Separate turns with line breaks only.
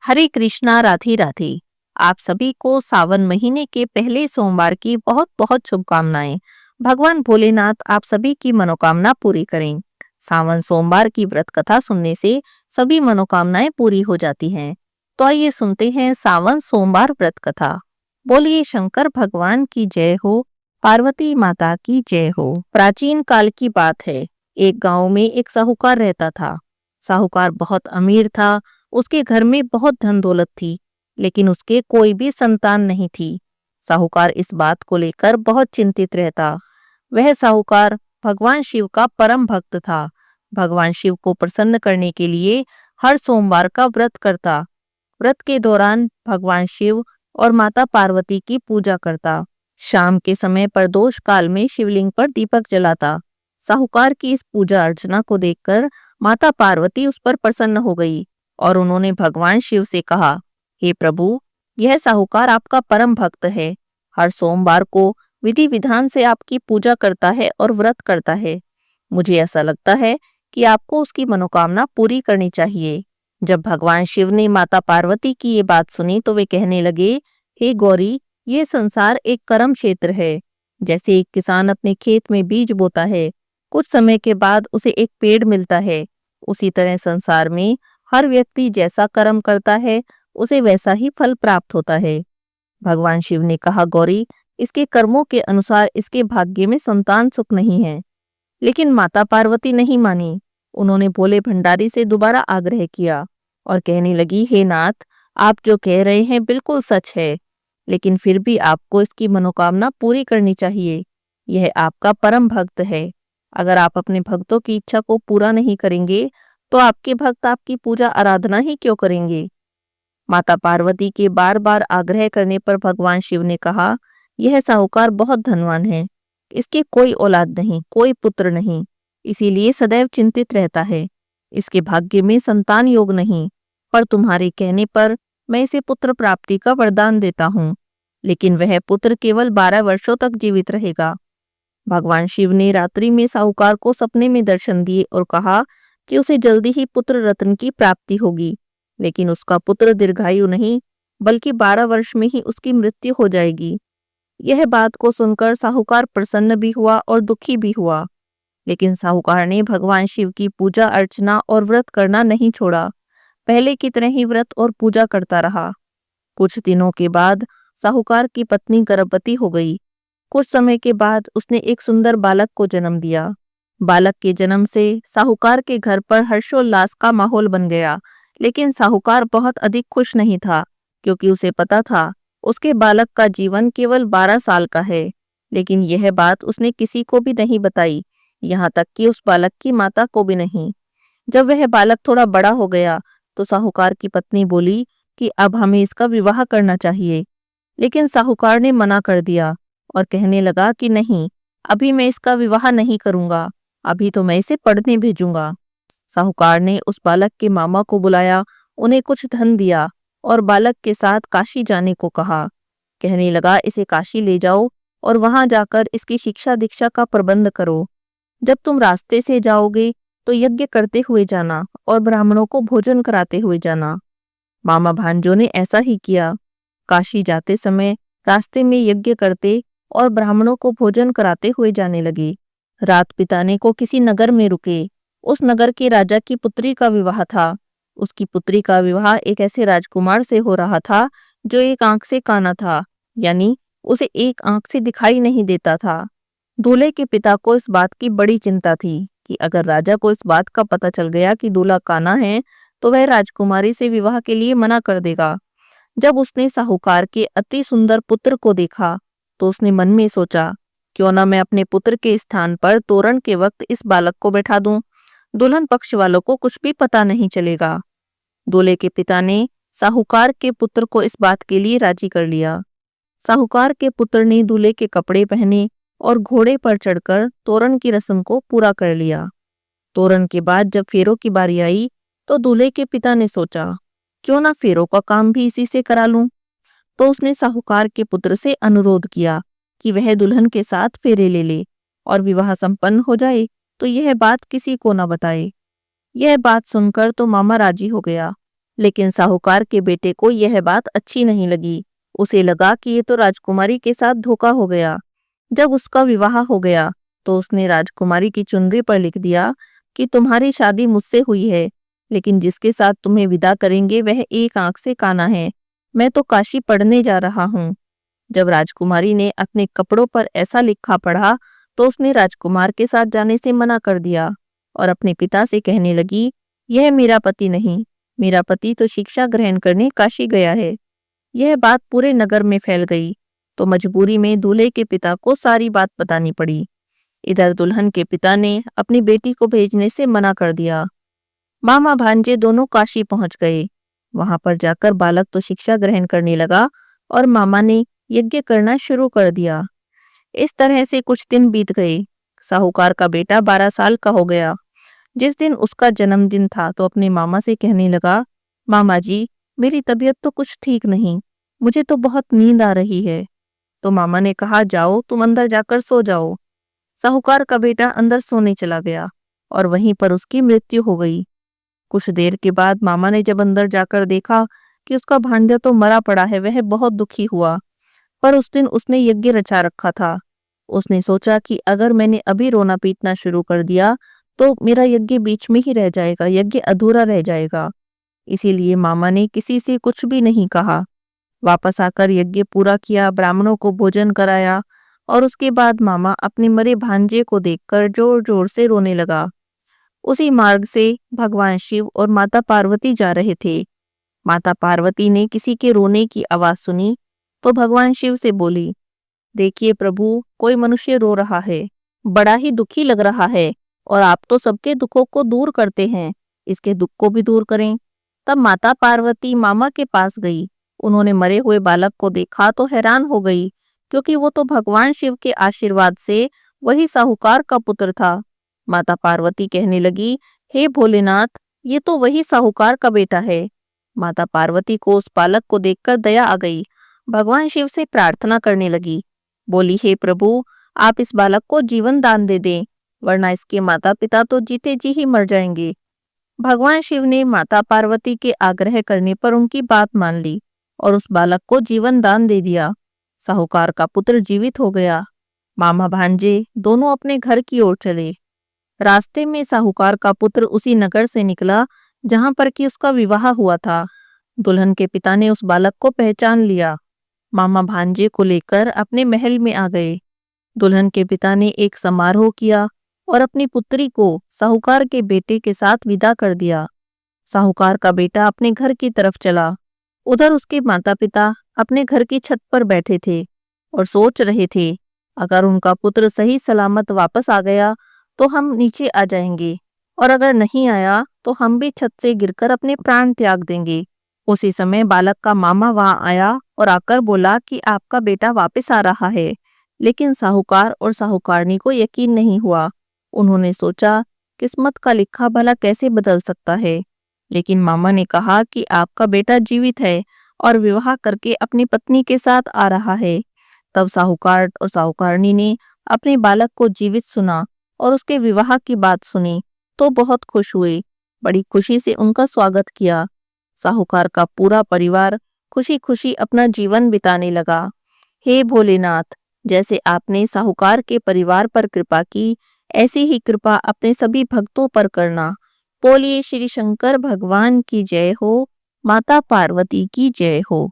हरे कृष्णा, राधे राधे। आप सभी को सावन महीने के पहले सोमवार की बहुत बहुत शुभकामनाएं। भगवान भोलेनाथ आप सभी की मनोकामना पूरी करें। सावन सोमवार की व्रत कथा सुनने से सभी मनोकामनाएं पूरी हो जाती हैं। तो आइए सुनते हैं सावन सोमवार व्रत कथा। बोलिए शंकर भगवान की जय हो, पार्वती माता की जय हो। प्राचीन काल की बात है। एक गांव में एक साहूकार रहता था। साहूकार बहुत अमीर था। उसके घर में बहुत धन दौलत थी, लेकिन उसके कोई भी संतान नहीं थी। साहूकार इस बात को लेकर बहुत चिंतित रहता। वह साहूकार भगवान शिव का परम भक्त था। भगवान शिव को प्रसन्न करने के लिए हर सोमवार का व्रत करता। व्रत के दौरान भगवान शिव और माता पार्वती की पूजा करता। शाम के समय प्रदोष काल में शिवलिंग पर दीपक जलाता। साहूकार की इस पूजा अर्चना को देखकर माता पार्वती उस पर प्रसन्न हो गई और उन्होंने भगवान शिव से कहा, हे प्रभु, यह साहूकार आपका परम भक्त है। हर सोमवार को विधि विधान से आपकी पूजा करता है और व्रत करता है। मुझे ऐसा लगता है कि आपको उसकी मनोकामना पूरी करनी चाहिए। जब भगवान शिव ने माता पार्वती की ये बात सुनी तो वे कहने लगे, हे गौरी, ये संसार एक कर्म क्षेत्र है। जैसे एक किसान अपने खेत में बीज बोता है, कुछ समय के बाद उसे एक पेड़ मिलता है, उसी तरह संसार में हर व्यक्ति जैसा कर्म करता है उसे वैसा ही फल प्राप्त होता है। भगवान शिव ने कहा, गौरी, इसके कर्मों के अनुसार इसके भाग्य में संतान सुख नहीं है। लेकिन माता पार्वती नहीं मानी। उन्होंने भोले भंडारी से दोबारा आग्रह किया और कहने लगी, हे नाथ, आप जो कह रहे हैं बिल्कुल सच है, लेकिन फिर भी आपको इसकी मनोकामना पूरी करनी चाहिए। यह आपका परम भक्त है। अगर आप अपने भक्तों की इच्छा को पूरा नहीं करेंगे तो आपके भक्त आपकी पूजा आराधना ही क्यों करेंगे। माता पार्वती के बार बार आग्रह करने पर भगवान शिव ने कहा, यह साहूकार बहुत धनवान है। इसके कोई औलाद नहीं, कोई पुत्र नहीं, इसीलिए सदैव चिंतित रहता है। इसके भाग्य में संतान योग नहीं, पर तुम्हारे कहने पर मैं इसे पुत्र प्राप्ति का वरदान देता हूँ, लेकिन वह पुत्र केवल 12 वर्षों तक जीवित रहेगा। भगवान शिव ने रात्रि में साहूकार को सपने में दर्शन दिए और कहा कि उसे जल्दी ही पुत्र रत्न की प्राप्ति होगी, लेकिन उसका पुत्र दीर्घायु नहीं, बल्कि 12 वर्ष में ही उसकी मृत्यु हो जाएगी। यह बात को सुनकर साहूकार प्रसन्न भी हुआ और दुखी भी हुआ, लेकिन साहूकार ने भगवान शिव की पूजा अर्चना और व्रत करना नहीं छोड़ा। पहले की तरह ही व्रत और पूजा करता रहा। कुछ दिनों के बाद साहूकार की पत्नी गर्भवती हो गई। कुछ समय के बाद उसने एक सुंदर बालक को जन्म दिया। बालक के जन्म से साहूकार के घर पर हर्षोल्लास का माहौल बन गया, लेकिन साहूकार बहुत अधिक खुश नहीं था, क्योंकि उसे पता था उसके बालक का जीवन केवल 12 साल का है। लेकिन यह बात उसने किसी को भी नहीं बताई, यहाँ तक कि उस बालक की माता को भी नहीं। जब वह बालक थोड़ा बड़ा हो गया तो साहूकार की पत्नी बोली कि अब हमें इसका विवाह करना चाहिए, लेकिन साहूकार ने मना कर दिया और कहने लगा कि नहीं, अभी मैं इसका विवाह नहीं करूंगा, अभी तो मैं इसे पढ़ने भेजूंगा। साहूकार ने उस बालक के मामा को बुलाया, उन्हें कुछ धन दिया और बालक के साथ काशी जाने को कहा। कहने लगा, इसे काशी ले जाओ और वहां जाकर इसकी शिक्षा दीक्षा का प्रबंध करो। जब तुम रास्ते से जाओगे तो यज्ञ करते हुए जाना और ब्राह्मणों को भोजन कराते हुए जाना। मामा भांजों ने ऐसा ही किया। काशी जाते समय रास्ते में यज्ञ करते और ब्राह्मणों को भोजन कराते हुए जाने लगे। रात बिताने को किसी नगर में रुके। उस नगर के राजा की पुत्री का विवाह था। उसकी पुत्री का विवाह एक ऐसे राजकुमार से हो रहा था जो एक आंख से काना था, यानी उसे एक आंख से दिखाई नहीं देता था। दूल्हे के पिता को इस बात की बड़ी चिंता थी कि अगर राजा को इस बात का पता चल गया कि दूल्हा काना है तो वह राजकुमारी से विवाह के लिए मना कर देगा। जब उसने साहूकार के अति सुंदर पुत्र को देखा तो उसने मन में सोचा, क्यों ना मैं अपने पुत्र के स्थान पर तोरण के वक्त इस बालक को बैठा दूं। दुल्हन पक्ष वालों को कुछ भी पता नहीं चलेगा। दूल्हे के पिता ने साहूकार के पुत्र को इस बात के लिए राजी कर लिया। साहूकार के पुत्र ने दूल्हे के कपड़े पहने और घोड़े पर चढ़कर तोरण की रस्म को पूरा कर लिया। तोरण के बाद जब फेरों की बारी आई तो दूल्हे के पिता ने सोचा, क्यों ना फेरों का काम भी इसी से करा लूं। तो उसने साहूकार के पुत्र से अनुरोध किया कि वह दुल्हन के साथ फेरे ले ले और विवाह संपन्न हो जाए तो यह बात किसी को न बताए। यह बात सुनकर तो मामा राजी हो गया लेकिन साहूकार के बेटे को यह बात अच्छी नहीं लगी। उसे लगा कि ये तो राजकुमारी के साथ धोखा हो गया। जब उसका विवाह हो गया तो उसने राजकुमारी की चुनरी पर लिख दिया कि तुम्हारी शादी मुझसे हुई है, लेकिन जिसके साथ तुम्हें विदा करेंगे वह एक आंख से काना है। मैं तो काशी पढ़ने जा रहा हूँ। जब राजकुमारी ने अपने कपड़ों पर ऐसा लिखा पढ़ा तो उसने राजकुमार के साथ जाने से मना कर दिया और अपने पिता से कहने लगी, यह मेरा पति नहीं, मेरा पति तो शिक्षा ग्रहण करने काशी गया है। यह बात पूरे नगर में फैल गई तो मजबूरी में दूल्हे के पिता को सारी बात बतानी पड़ी। इधर दुल्हन के पिता ने अपनी बेटी को भेजने से मना कर दिया। मामा भांजे दोनों काशी पहुंच गए। वहां पर जाकर बालक तो शिक्षा ग्रहण करने लगा और मामा ने यज्ञ करना शुरू कर दिया। इस तरह से कुछ दिन बीत गए। साहूकार का बेटा 12 साल का हो गया। जिस दिन उसका जन्मदिन था तो अपने मामा से कहने लगा, मामा जी, मेरी तबीयत तो कुछ ठीक नहीं, मुझे तो बहुत नींद आ रही है। तो मामा ने कहा, जाओ तुम अंदर जाकर सो जाओ। साहूकार का बेटा अंदर सोने चला गया और वहीं पर उसकी मृत्यु हो गई। कुछ देर के बाद मामा ने जब अंदर जाकर देखा कि उसका भांजा तो मरा पड़ा है, वह बहुत दुखी हुआ। पर उस दिन उसने यज्ञ रचा रखा था। उसने सोचा कि अगर मैंने अभी रोना पीटना शुरू कर दिया तो मेरा यज्ञ बीच में ही रह जाएगा, यज्ञ अधूरा रह जाएगा। इसीलिए मामा ने किसी से कुछ भी नहीं कहा। वापस आकर यज्ञ पूरा किया, ब्राह्मणों को भोजन कराया और उसके बाद मामा अपने मरे भांजे को देखकर जोर जोर से रोने लगा। उसी मार्ग से भगवान शिव और माता पार्वती जा रहे थे। माता पार्वती ने किसी के रोने की आवाज सुनी तो भगवान शिव से बोली, देखिए प्रभु, कोई मनुष्य रो रहा है, बड़ा ही दुखी लग रहा है और आप तो सबके दुखों को दूर करते हैं, इसके दुख को भी दूर करें। तब माता पार्वती मामा के पास गई। उन्होंने मरे हुए बालक को देखा तो हैरान हो गई, क्योंकि वो तो भगवान शिव के आशीर्वाद से वही साहूकार का पुत्र था। माता पार्वती कहने लगी, हे भोलेनाथ, ये तो वही साहूकार का बेटा है। माता पार्वती को उस बालक को देखकर दया आ गई। भगवान शिव से प्रार्थना करने लगी। बोली, हे प्रभु, आप इस बालक को जीवन दान दे दें, वरना इसके माता पिता तो जीते जी ही मर जाएंगे। भगवान शिव ने माता पार्वती के आग्रह करने पर उनकी बात मान ली और उस बालक को जीवन दान दे दिया। साहूकार का पुत्र जीवित हो गया। मामा भांजे दोनों अपने घर की ओर चले। रास्ते में साहूकार का पुत्र उसी नगर से निकला जहां पर कि उसका विवाह हुआ था। दुल्हन के पिता ने उस बालक को पहचान लिया। मामा भांजे को लेकर अपने महल में आ गए। दुल्हन के पिता ने एक समारोह किया और अपनी पुत्री को साहूकार के बेटे के साथ विदा कर दिया। साहूकार का बेटा अपने घर की तरफ चला। उधर उसके माता पिता अपने घर की छत पर बैठे थे और सोच रहे थे, अगर उनका पुत्र सही सलामत वापस आ गया तो हम नीचे आ जाएंगे, और अगर नहीं आया तो हम भी छत से गिरकर अपने प्राण त्याग देंगे। उसी समय बालक का मामा वहां आया और आकर बोला कि आपका बेटा वापस आ रहा है। लेकिन साहूकार और साहूकारनी को यकीन नहीं हुआ। उन्होंने सोचा, किस्मत का लिखा भला कैसे बदल सकता है। लेकिन मामा ने कहा कि आपका बेटा जीवित है और विवाह करके अपनी पत्नी के साथ आ रहा है। तब साहूकार और साहूकारनी ने अपने बालक को जीवित सुना और उसके विवाह की बात सुनी तो बहुत खुश हुए। बड़ी खुशी से उनका स्वागत किया। साहूकार का पूरा परिवार खुशी खुशी अपना जीवन बिताने लगा। हे भोलेनाथ, जैसे आपने साहूकार के परिवार पर कृपा की, ऐसी ही कृपा अपने सभी भक्तों पर करना। बोलिए श्री शंकर भगवान की जय हो, माता पार्वती की जय हो।